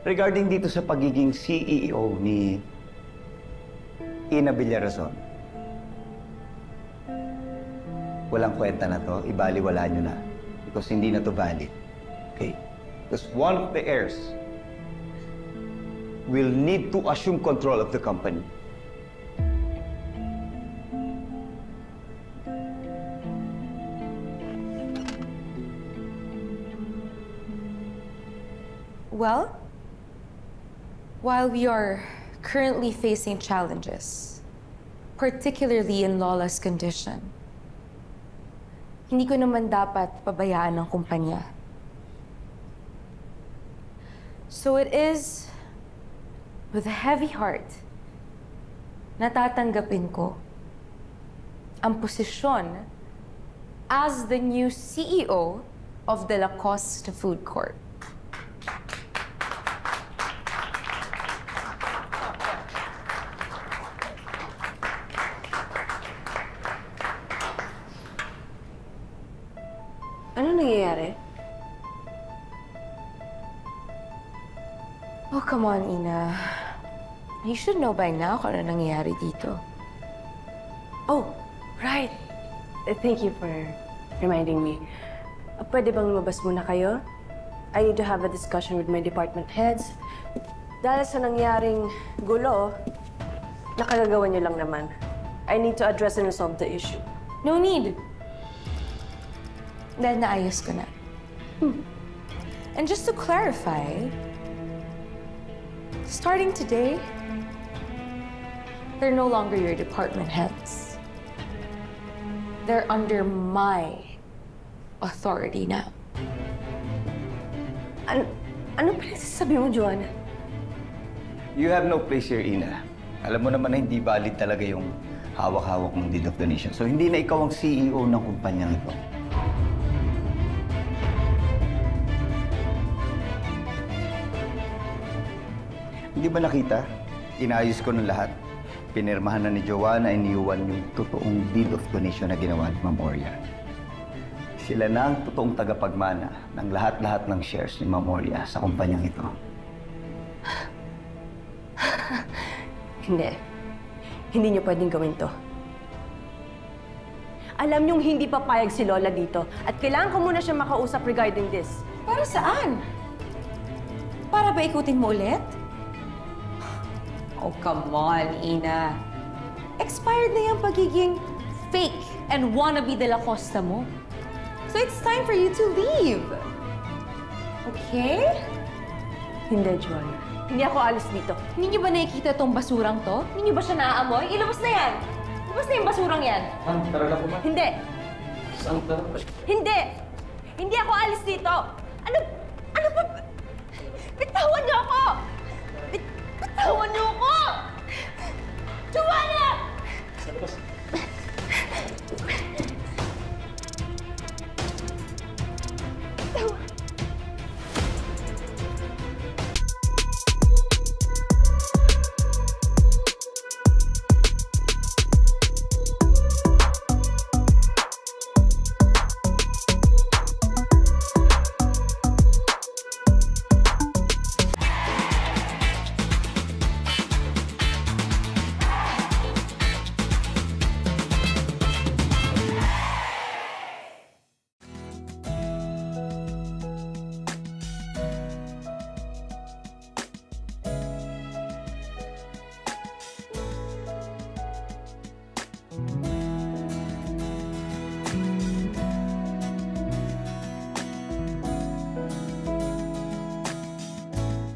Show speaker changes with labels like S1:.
S1: regarding dito sa pagiging CEO ni Ina Villarazon, walang kwenta na to, ibaliwala nyo na. Because hindi na to valid. Okay? Because one of the heirs will need to assume control of the company.
S2: Well, while we are currently facing challenges, particularly in Lola's condition, hindi ko naman dapat pabayaan ng kumpanya. So it is with a heavy heart na tatanggapin ko ang posisyon as the new CEO of the Lacoste Food Corp.
S3: Ano nangyayari?
S2: Oh, come on, Ina. You should know by now kung ano nangyayari dito.
S3: Oh, right. Thank you for reminding me. Pwede bang lumabas muna kayo? I need to have a discussion with my department heads. Dahil sa nangyaring gulo, nakagagawa niyo lang naman. I need to address and resolve the issue.
S2: No need. Dahil naayos ko na. And just to clarify, starting today, they're no longer your department heads. They're under my authority now.
S3: Ano pinagsasabi mo, Joanna?
S1: You have no place here, Ina. Alam mo naman na hindi valid talaga yung hawak-hawak mong deed of donation. So hindi na ikaw ang CEO ng kumpanyang ito. Hindi ba nakita? Inayos ko ng lahat. Pinirmahan na ni Joanna, iniwan yung totoong deed of donation na ginawa ni Ma'am Oria. Sila na ang totoong tagapagmana ng lahat-lahat ng shares ni Ma'am Oria sa kumpanyang ito.
S3: Hindi. Hindi niyo pwedeng gawin to. Alam niyong hindi papayag si Lola dito at kailangan ko muna siya makausap regarding this.
S2: Para saan? Para ba ikutin mo ulit? Oh, come on, Ina. Expired na yung pagiging fake and wannabe de la Costa mo. So it's time for you to leave. Okay?
S3: Hindi, Joanna. Hindi ako alis dito.
S2: Hindi niyo ba nakikita tong basurang to? Hindi niyo ba siya naaamoy? Ilabas na yan! Ilabas na yung basurang yan!
S4: Ma'am, tara na po, ma'am.
S3: Hindi!
S4: Saan tara po?
S3: Hindi! Hindi ako alis dito! Ano ba? Bitawan niyo ako! Bitawan niyo ako! Joanna!
S4: Saan po?